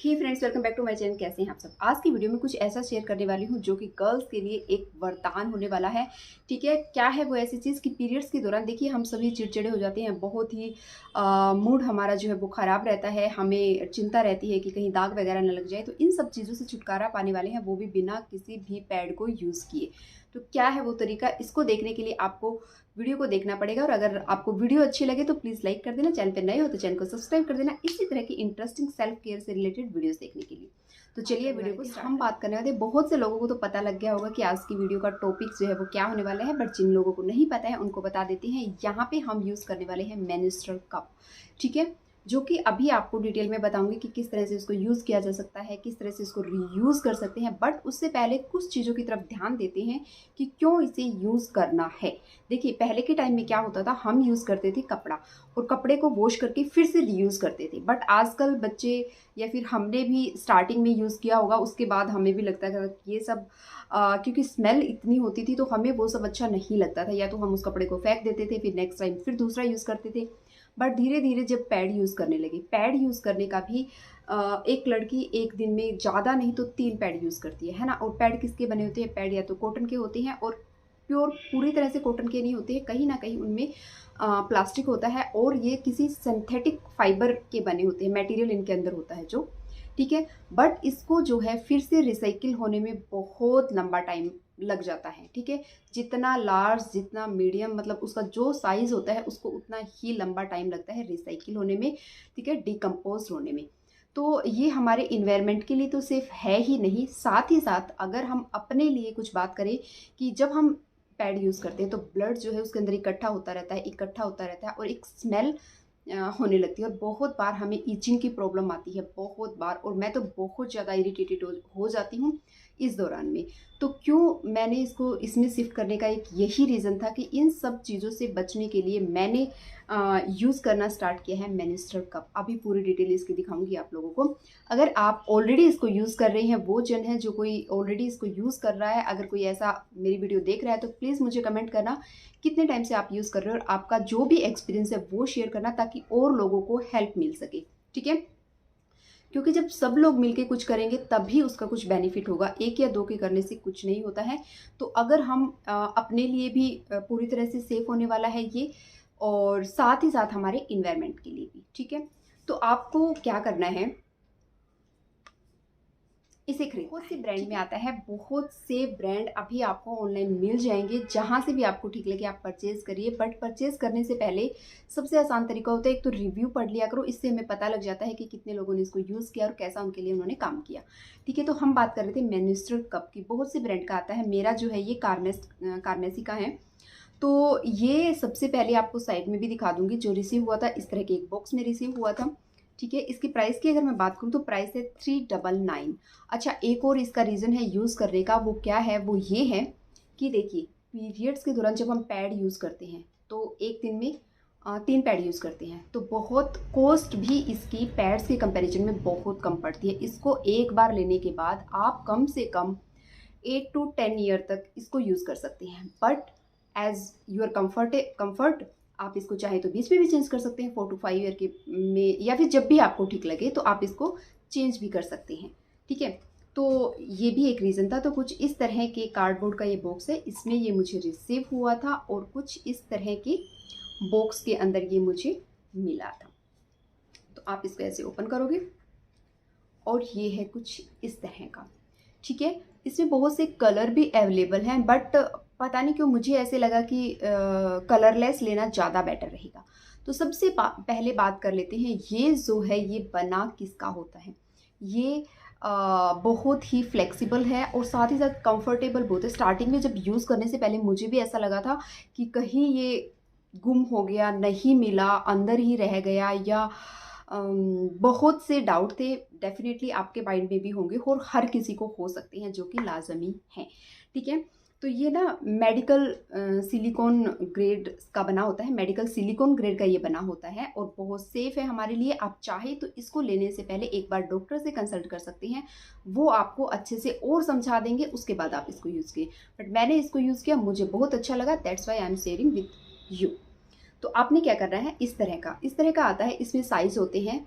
Hey friends, welcome back to my channel. कैसे हैं आप सब। आज की वीडियो में कुछ ऐसा शेयर करने वाली हूँ जो कि गर्ल्स के लिए एक वरदान होने वाला है। ठीक है, क्या है वो ऐसी चीज़ कि पीरियड्स के दौरान देखिए हम सभी चिड़चिड़े हो जाते हैं, बहुत ही मूड हमारा जो है वो ख़राब रहता है, हमें चिंता रहती है कि कहीं दाग वगैरह न लग जाए। तो इन सब चीज़ों से छुटकारा पाने वाले हैं, वो भी बिना किसी भी पैड को यूज़ किए। तो क्या है वो तरीका, इसको देखने के लिए आपको वीडियो को देखना पड़ेगा। और अगर आपको वीडियो अच्छी लगे तो प्लीज़ लाइक कर देना, चैनल पे नए हो तो चैनल को सब्सक्राइब कर देना इसी तरह की इंटरेस्टिंग सेल्फ केयर से रिलेटेड वीडियोस देखने के लिए। तो चलिए वीडियो को हम बात करने वाले हैं। बहुत से लोगों को तो पता लग गया होगा कि आज की वीडियो का टॉपिक जो है वो क्या होने वाला है, बट जिन लोगों को नहीं पता है उनको बता देते हैं। यहाँ पे हम यूज़ करने वाले हैं मेन्स्ट्रुअल कप। ठीक है, जो कि अभी आपको डिटेल में बताऊंगी कि किस तरह से इसको यूज़ किया जा सकता है, किस तरह से इसको रीयूज़ कर सकते हैं। बट उससे पहले कुछ चीज़ों की तरफ ध्यान देते हैं कि क्यों इसे यूज़ करना है। देखिए, पहले के टाइम में क्या होता था, हम यूज़ करते थे कपड़ा, और कपड़े को वॉश करके फिर से रीयूज़ करते थे। बट आजकल बच्चे, या फिर हमने भी स्टार्टिंग में यूज़ किया होगा, उसके बाद हमें भी लगता था कि ये सब क्योंकि स्मेल इतनी होती थी तो हमें वो सब अच्छा नहीं लगता था, या तो हम उस कपड़े को फेंक देते थे, फिर नेक्स्ट टाइम फिर दूसरा यूज़ करते थे। बट धीरे धीरे जब पैड यूज़ करने लगे, पैड यूज़ करने का भी एक लड़की एक दिन में ज़्यादा नहीं तो 3 पैड यूज़ करती है ना। और पैड किसके बने होते हैं? पैड या तो कॉटन के होते हैं, और प्योर पूरी तरह से कॉटन के नहीं होते हैं, कहीं ना कहीं उनमें प्लास्टिक होता है, और ये किसी सिंथेटिक फाइबर के बने होते हैं, मटेरियल इनके अंदर होता है जो। ठीक है, बट इसको जो है फिर से रिसाइकिल होने में बहुत लंबा टाइम लग जाता है। ठीक है, जितना लार्ज जितना मीडियम, मतलब उसका जो साइज़ होता है उसको उतना ही लंबा टाइम लगता है रिसाइकिल होने में। ठीक है, डिकम्पोज होने में। तो ये हमारे इन्वायरमेंट के लिए तो सेफ है ही नहीं, साथ ही साथ अगर हम अपने लिए कुछ बात करें कि जब हम पैड यूज़ करते हैं तो ब्लड जो है उसके अंदर इकट्ठा होता रहता है, इकट्ठा होता रहता है, और एक स्मेल होने लगती है। और बहुत बार हमें ईचिंग की प्रॉब्लम आती है, बहुत बार, और मैं तो बहुत ज़्यादा इरिटेटेड हो जाती हूँ इस दौरान में। तो क्यों मैंने इसको इसमें शिफ्ट करने का एक यही रीज़न था कि इन सब चीज़ों से बचने के लिए मैंने यूज़ करना स्टार्ट किया है मेन्स्ट्रुअल कप। अभी पूरी डिटेल इसकी दिखाऊंगी आप लोगों को। अगर आप ऑलरेडी इसको यूज़ कर रहे हैं, वो जन है जो कोई ऑलरेडी इसको यूज़ कर रहा है, अगर कोई ऐसा मेरी वीडियो देख रहा है तो प्लीज़ मुझे कमेंट करना कितने टाइम से आप यूज़ कर रहे हो, और आपका जो भी एक्सपीरियंस है वो शेयर करना, ताकि और लोगों को हेल्प मिल सके। ठीक है, क्योंकि जब सब लोग मिलके कुछ करेंगे तभी उसका कुछ बेनिफिट होगा, एक या दो के करने से कुछ नहीं होता है। तो अगर हम अपने लिए भी पूरी तरह से सेफ होने वाला है ये, और साथ ही साथ हमारे इन्वायरमेंट के लिए भी। ठीक है, तो आपको क्या करना है, इसे खरीद, बहुत से ब्रांड में आता है, बहुत से ब्रांड अभी आपको ऑनलाइन मिल जाएंगे, जहाँ से भी आपको ठीक लगे आप परचेज करिए। बट परचेज करने से पहले सबसे आसान तरीका होता है, एक तो रिव्यू पढ़ लिया करो, इससे हमें पता लग जाता है कि कितने लोगों ने इसको यूज़ किया और कैसा उनके लिए उन्होंने काम किया। ठीक है, तो हम बात कर रहे थे मेन्स्ट्रुअल कप की। बहुत से ब्रांड का आता है, मेरा जो है ये कार्मेसी का है। तो ये सबसे पहले आपको साइड में भी दिखा दूंगी, जो रिसीव हुआ था इस तरह के एक बॉक्स में रिसीव हुआ था। ठीक है, इसकी प्राइस की अगर मैं बात करूँ तो प्राइस है 399। अच्छा, एक और इसका रीज़न है यूज़ करने का, वो क्या है, वो ये है कि देखिए, पीरियड्स के दौरान जब हम पैड यूज़ करते हैं तो एक दिन में 3 पैड यूज़ करते हैं, तो बहुत कॉस्ट भी इसकी पैड्स के कंपैरिजन में बहुत कम पड़ती है। इसको एक बार लेने के बाद आप कम से कम 8 to 10 ईयर तक इसको यूज़ कर सकते हैं। बट एज यूर कम्फर्ट, आप इसको चाहे तो बीच में भी चेंज कर सकते हैं, 4 to 5 ईयर के में, या फिर जब भी आपको ठीक लगे तो आप इसको चेंज भी कर सकते हैं। ठीक है, तो ये भी एक रीज़न था। तो कुछ इस तरह के कार्डबोर्ड का ये बॉक्स है, इसमें ये मुझे रिसीव हुआ था, और कुछ इस तरह के बॉक्स के अंदर ये मुझे मिला था। तो आप इसको ऐसे ओपन करोगे और ये है कुछ इस तरह का। ठीक है, इसमें बहुत से कलर भी अवेलेबल हैं, बट पता नहीं क्यों मुझे ऐसे लगा कि कलरलेस लेना ज़्यादा बेटर रहेगा। तो सबसे पहले बात कर लेते हैं, ये जो है ये बना किसका होता है। ये बहुत ही फ्लेक्सिबल है, और साथ ही साथ कंफर्टेबल बहुत है। स्टार्टिंग में जब यूज़ करने से पहले मुझे भी ऐसा लगा था कि कहीं ये गुम हो गया, नहीं मिला, अंदर ही रह गया, या बहुत से डाउट थे। डेफिनेटली आपके माइंड में भी होंगे, और हर किसी को हो सकते हैं, जो कि लाजमी है। ठीक है, तो ये ना मेडिकल सिलिकॉन ग्रेड का बना होता है, मेडिकल सिलिकॉन ग्रेड का ये बना होता है, और बहुत सेफ़ है हमारे लिए। आप चाहे तो इसको लेने से पहले एक बार डॉक्टर से कंसल्ट कर सकते हैं, वो आपको अच्छे से और समझा देंगे, उसके बाद आप इसको यूज़ किए। बट मैंने इसको यूज़ किया, मुझे बहुत अच्छा लगा, that's why I am sharing with you. तो आपने क्या करना है, इस तरह का आता है, इसमें साइज़ होते हैं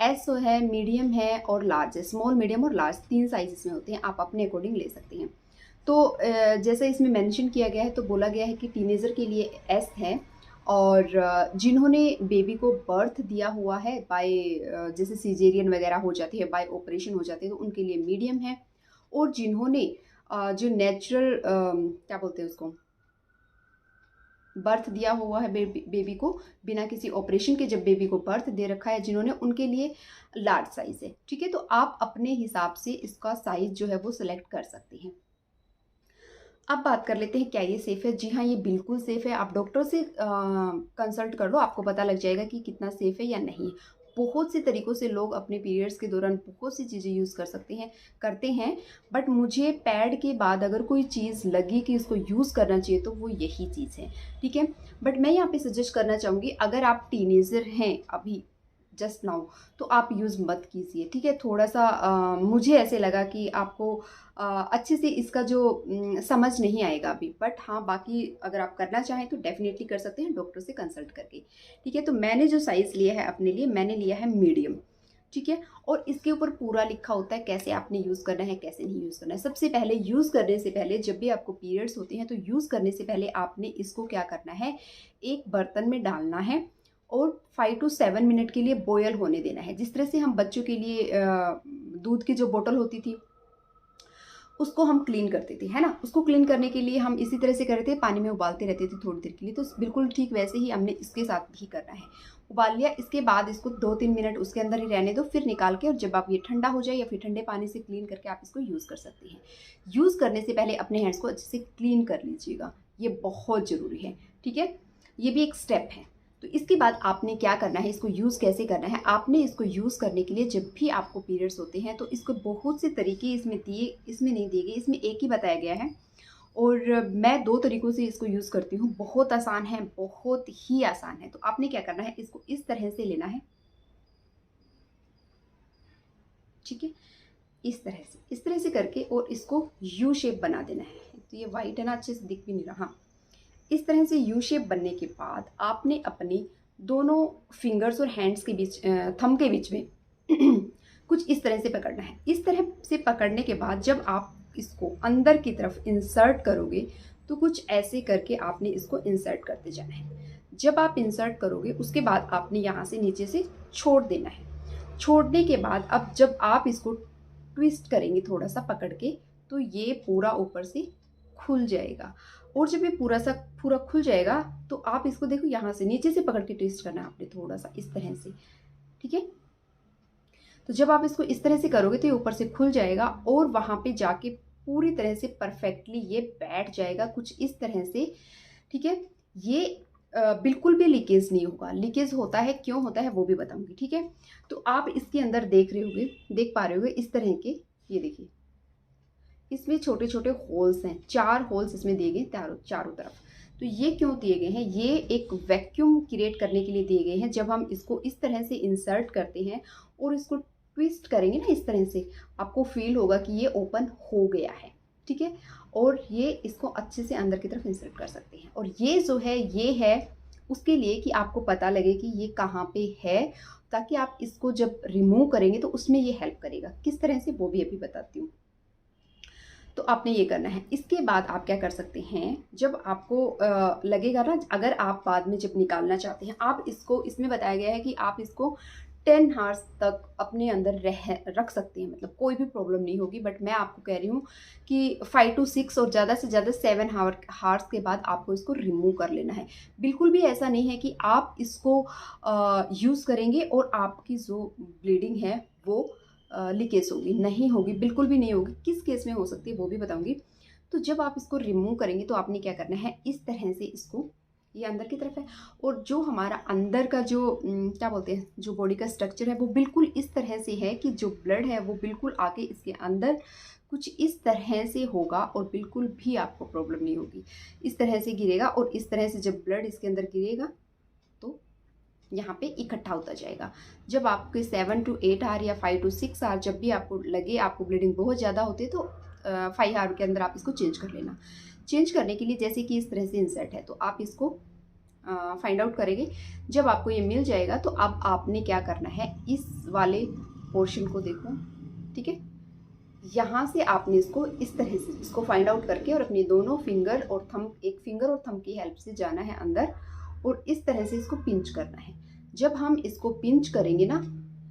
एस है, मीडियम है और लार्ज है। स्मॉल, मीडियम और लार्ज 3 साइज़ इसमें होते हैं, आप अपने अकॉर्डिंग ले सकते हैं। तो जैसे इसमें मेंशन किया गया है, तो बोला गया है कि टीनेजर के लिए एस है, और जिन्होंने बेबी को बर्थ दिया हुआ है बाय जैसे सिजेरियन वगैरह हो जाती है, बाय ऑपरेशन हो जाती है, तो उनके लिए मीडियम है। और जिन्होंने जो नेचुरल क्या बोलते हैं उसको, बर्थ दिया हुआ है बेबी को बिना किसी ऑपरेशन के, जब बेबी को बर्थ दे रखा है जिन्होंने, उनके लिए लार्ज साइज़ है। ठीक है, तो आप अपने हिसाब से इसका साइज़ जो है वो सिलेक्ट कर सकते हैं। अब बात कर लेते हैं क्या ये सेफ़ है। जी हाँ, ये बिल्कुल सेफ़ है। आप डॉक्टर से कंसल्ट कर लो, आपको पता लग जाएगा कि कितना सेफ़ है या नहीं। बहुत से तरीक़ों से लोग अपने पीरियड्स के दौरान बहुत सी चीज़ें यूज़ कर सकते हैं, करते हैं, बट मुझे पैड के बाद अगर कोई चीज़ लगी कि इसको यूज़ करना चाहिए तो वो यही चीज़ है। ठीक है, बट मैं यहाँ पे सजेस्ट करना चाहूँगी, अगर आप टीनेजर हैं अभी जस्ट नाउ, तो आप यूज़ मत कीजिए। ठीक है, थोड़ा सा मुझे ऐसे लगा कि आपको अच्छे से इसका जो समझ नहीं आएगा अभी, बट हाँ बाकी अगर आप करना चाहें तो डेफिनेटली कर सकते हैं डॉक्टर से कंसल्ट करके। ठीक है, तो मैंने जो साइज़ लिया है अपने लिए, मैंने लिया है मीडियम। ठीक है, और इसके ऊपर पूरा लिखा होता है कैसे आपने यूज़ करना है, कैसे नहीं यूज़ करना है। सबसे पहले यूज़ करने से पहले, जब भी आपको पीरियड्स होते हैं तो यूज़ करने से पहले आपने इसको क्या करना है, एक बर्तन में डालना है और 5 टू 7 मिनट के लिए बॉयल होने देना है। जिस तरह से हम बच्चों के लिए दूध की जो बोतल होती थी उसको हम क्लीन करते थे, है ना, उसको क्लीन करने के लिए हम इसी तरह से कर रहे थे, पानी में उबालते रहते थे थोड़ी देर के लिए। तो बिल्कुल ठीक वैसे ही हमने इसके साथ भी करना है। उबाल लिया, इसके बाद इसको 2-3 मिनट उसके अंदर ही रहने दो, फिर निकाल के, और जब आप ये ठंडा हो जाए या फिर ठंडे पानी से क्लीन करके आप इसको यूज़ कर सकते हैं। यूज़ करने से पहले अपने हैंड्स को अच्छे से क्लीन कर लीजिएगा, ये बहुत ज़रूरी है। ठीक है, ये भी एक स्टेप है। तो इसके बाद आपने क्या करना है, इसको यूज़ कैसे करना है। आपने इसको यूज़ करने के लिए, जब भी आपको पीरियड्स होते हैं तो इसको बहुत से तरीके इसमें नहीं दिए गए, इसमें एक ही बताया गया है, और मैं 2 तरीक़ों से इसको यूज़ करती हूँ। बहुत आसान है, बहुत ही आसान है। तो आपने क्या करना है, इसको इस तरह से लेना है। ठीक है, इस तरह से करके, और इसको यू शेप बना देना है। तो ये वाइट है ना, अच्छे से दिख भी नहीं रहा। इस तरह से यू शेप बनने के बाद आपने अपने दोनों फिंगर्स और हैंड्स के बीच, थंब के बीच में कुछ इस तरह से पकड़ना है। इस तरह से पकड़ने के बाद जब आप इसको अंदर की तरफ इंसर्ट करोगे तो कुछ ऐसे करके आपने इसको इंसर्ट करते जाना है। जब आप इंसर्ट करोगे उसके बाद आपने यहाँ से नीचे से छोड़ देना है। छोड़ने के बाद अब जब आप इसको ट्विस्ट करेंगे थोड़ा सा पकड़ के, तो ये पूरा ऊपर से खुल जाएगा। और जब ये पूरा खुल जाएगा तो आप इसको देखो, यहाँ से नीचे से पकड़ के ट्विस्ट करना है आपने थोड़ा सा इस तरह से। ठीक है, तो जब आप इसको इस तरह से करोगे तो ये ऊपर से खुल जाएगा, और वहाँ पे जाके पूरी तरह से परफेक्टली ये बैठ जाएगा कुछ इस तरह से। ठीक है, ये बिल्कुल भी लीकेज नहीं होगा। लीकेज होता है, क्यों होता है वो भी बताऊंगी। ठीक है, तो आप इसके अंदर देख पा रहे होगे इस तरह के, ये देखिए इसमें छोटे छोटे होल्स हैं, 4 होल्स इसमें दिए गए चारों तरफ। तो ये क्यों दिए गए हैं, ये एक वैक्यूम क्रिएट करने के लिए दिए गए हैं। जब हम इसको इस तरह से इंसर्ट करते हैं और इसको ट्विस्ट करेंगे ना इस तरह से, आपको फील होगा कि ये ओपन हो गया है। ठीक है, और ये इसको अच्छे से अंदर की तरफ इंसर्ट कर सकते हैं। और ये जो है, ये है उसके लिए कि आपको पता लगे कि ये कहाँ पे है, ताकि आप इसको जब रिमूव करेंगे तो उसमें ये हेल्प करेगा। किस तरह से वो भी अभी बताती हूँ। तो आपने ये करना है। इसके बाद आप क्या कर सकते हैं, जब आपको लगेगा ना, अगर आप बाद में जब निकालना चाहते हैं, आप इसको, इसमें बताया गया है कि आप इसको 10 हार्स तक अपने अंदर रख सकते हैं, मतलब कोई भी प्रॉब्लम नहीं होगी। बट मैं आपको कह रही हूँ कि 5 टू 6 और ज़्यादा से ज़्यादा 7 हार्स के बाद आपको इसको रिमूव कर लेना है। बिल्कुल भी ऐसा नहीं है कि आप इसको यूज़ करेंगे और आपकी जो ब्लीडिंग है वो लीकेज होगी, नहीं होगी, बिल्कुल भी नहीं होगी। किस केस में हो सकती है वो भी बताऊंगी। तो जब आप इसको रिमूव करेंगे तो आपने क्या करना है, इस तरह से इसको, ये अंदर की तरफ है, और जो हमारा अंदर का जो क्या बोलते हैं, जो बॉडी का स्ट्रक्चर है वो बिल्कुल इस तरह से है कि जो ब्लड है वो बिल्कुल आके इसके अंदर कुछ इस तरह से होगा, और बिल्कुल भी आपको प्रॉब्लम नहीं होगी। इस तरह से गिरेगा, और इस तरह से जब ब्लड इसके अंदर गिरेगा तो यहाँ पे इकट्ठा होता जाएगा। जब आपके 7 टू 8 आवर या 5 टू 6 आवर जब भी आपको लगे आपको ब्लीडिंग बहुत ज़्यादा होती है, तो 5 आवर के अंदर आप इसको चेंज कर लेना। चेंज करने के लिए जैसे कि इस तरह से इंसर्ट है, तो आप इसको फाइंड आउट करेंगे। जब आपको ये मिल जाएगा तो अब आपने क्या करना है, इस वाले पोर्शन को देखो, ठीक है, यहाँ से आपने इसको इस तरह से इसको फाइंड आउट करके और अपने दोनों फिंगर और थंब, एक फिंगर और थंब की हेल्प से जाना है अंदर और इस तरह से इसको पिंच करना है। जब हम इसको पिंच करेंगे ना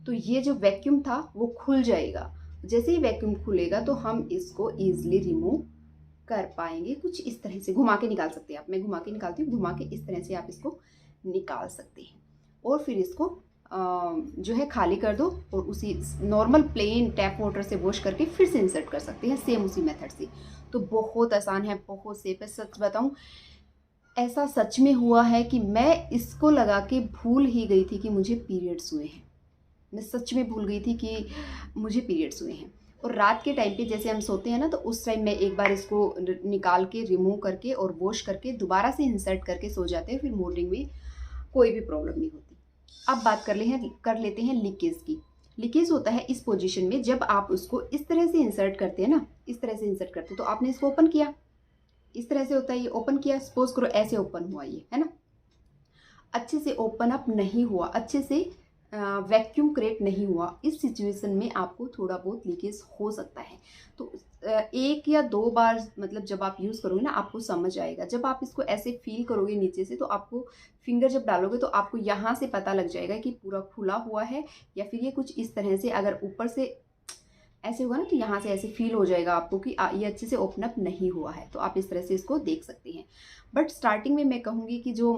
तो ये जो वैक्यूम था वो खुल जाएगा। जैसे ही वैक्यूम खुलेगा तो हम इसको ईजिली रिमूव कर पाएंगे। कुछ इस तरह से घुमा के निकाल सकते हैं आप, मैं घुमा के निकालती हूँ, घुमा के इस तरह से आप इसको निकाल सकते हैं और फिर इसको जो है खाली कर दो और उसी नॉर्मल प्लेन टैप वाटर से वॉश करके फिर से इंसर्ट कर सकते हैं सेम उसी मेथड से। तो बहुत आसान है, बहुत सेफ है। सच बताऊं, ऐसा सच में हुआ है कि मैं इसको लगा के भूल ही गई थी कि मुझे पीरियड्स हुए हैं। मैं सच में भूल गई थी कि मुझे पीरियड्स हुए हैं। और रात के टाइम पे जैसे हम सोते हैं ना, तो उस टाइम मैं एक बार इसको निकाल के रिमूव करके और वॉश करके दोबारा से इंसर्ट करके सो जाते हैं, फिर मॉर्निंग में कोई भी प्रॉब्लम नहीं होती। अब बात कर लेते हैं लीकेज की। लीकेज होता है इस पोजीशन में, जब आप उसको इस तरह से इंसर्ट करते हैं ना, इस तरह से इंसर्ट करते हैं, तो आपने इसको ओपन किया, इस तरह से होता है, ये ओपन किया, सपोज करो ऐसे ओपन हुआ ये, है ना, अच्छे से ओपन अप नहीं हुआ, अच्छे से वैक्यूम क्रिएट नहीं हुआ। इस सिचुएशन में आपको थोड़ा बहुत लीकेज हो सकता है। तो एक या दो बार मतलब जब आप यूज़ करोगे ना आपको समझ आएगा। जब आप इसको ऐसे फील करोगे नीचे से, तो आपको फिंगर जब डालोगे तो आपको यहाँ से पता लग जाएगा कि पूरा खुला हुआ है या फिर ये कुछ इस तरह से, अगर ऊपर से ऐसे होगा ना तो यहाँ से ऐसे फील हो जाएगा आपको कि ये अच्छे से ओपन अप नहीं हुआ है। तो आप इस तरह से इसको देख सकते हैं। बट स्टार्टिंग में मैं कहूँगी कि जो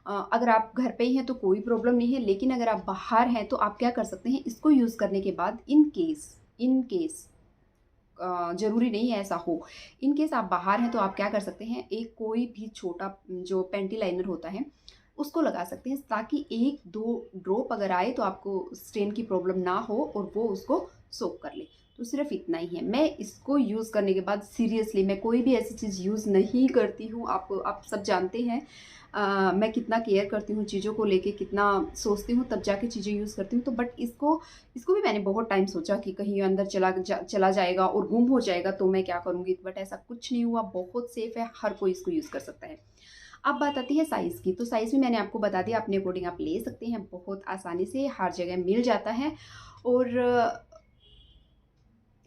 अगर आप घर पे ही हैं तो कोई प्रॉब्लम नहीं है, लेकिन अगर आप बाहर हैं तो आप क्या कर सकते हैं, इसको यूज़ करने के बाद इन केस ज़रूरी नहीं है ऐसा हो, इन केस आप बाहर हैं तो आप क्या कर सकते हैं, एक कोई भी छोटा जो पेंटी लाइनर होता है उसको लगा सकते हैं, ताकि एक दो ड्रॉप अगर आए तो आपको स्टेन की प्रॉब्लम ना हो और वो उसको सोक कर ले। तो सिर्फ इतना ही है। मैं इसको यूज़ करने के बाद सीरियसली मैं कोई भी ऐसी चीज़ यूज़ नहीं करती हूँ। आप सब जानते हैं मैं कितना केयर करती हूँ चीज़ों को लेके, कितना सोचती हूँ तब जाके चीज़ें यूज़ करती हूँ। तो बट इसको भी मैंने बहुत टाइम सोचा कि कहीं अंदर चला जाएगा और गुम हो जाएगा तो मैं क्या करूँगी, बट ऐसा कुछ नहीं हुआ, बहुत सेफ़ है, हर कोई इसको यूज़ कर सकता है। अब बात आती है साइज़ की। तो साइज़ भी मैंने आपको बता दिया, अपने अकॉर्डिंग आप ले सकते हैं, बहुत आसानी से हर जगह मिल जाता है। और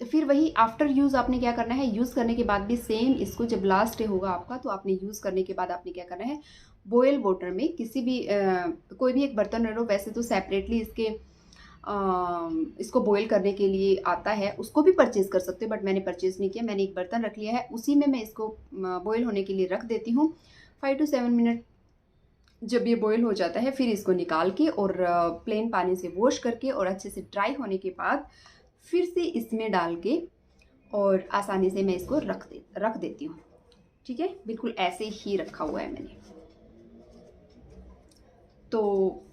फिर वही आफ्टर यूज़ आपने क्या करना है, यूज़ करने के बाद भी सेम इसको जब लास्ट डे होगा आपका, तो आपने यूज़ करने के बाद आपने क्या करना है, बॉयल वाटर में किसी भी कोई भी एक बर्तन ले लो। वैसे तो सेपरेटली इसको बॉयल करने के लिए आता है, उसको भी परचेज़ कर सकते हो, बट मैंने परचेज़ नहीं किया। मैंने एक बर्तन रख लिया है, उसी में मैं इसको बॉयल होने के लिए रख देती हूँ 5 to 7 मिनट। जब ये बॉयल हो जाता है फिर इसको निकाल के और प्लेन पानी से वॉश करके और अच्छे से ड्राई होने के बाद फिर से इसमें डाल के और आसानी से मैं इसको रख देती हूँ। ठीक है, बिल्कुल ऐसे ही रखा हुआ है मैंने। तो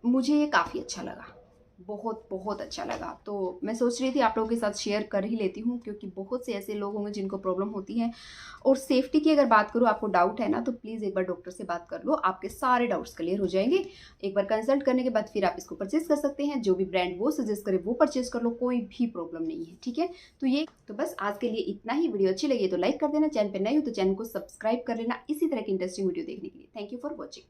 मुझे ये काफ़ी अच्छा लगा, बहुत बहुत अच्छा लगा। तो मैं सोच रही थी आप लोगों के साथ शेयर कर ही लेती हूँ, क्योंकि बहुत से ऐसे लोग होंगे जिनको प्रॉब्लम होती है। और सेफ्टी की अगर बात करूँ, आपको डाउट है ना, तो प्लीज़ एक बार डॉक्टर से बात कर लो, आपके सारे डाउट्स क्लियर हो जाएंगे। एक बार कंसल्ट करने के बाद फिर आप इसको परचेज़ कर सकते हैं। जो भी ब्रांड वो सजेस्ट करे वो परचेज़ कर लो, कोई भी प्रॉब्लम नहीं है। ठीक है, तो बस आज के लिए इतना ही। वीडियो अच्छी लगी तो लाइक कर देना, चैनल पर नए हो तो चैनल को सब्सक्राइब कर लेना इसी तरह की इंटरेस्टिंग वीडियो देखने के लिए। Thank you for watching.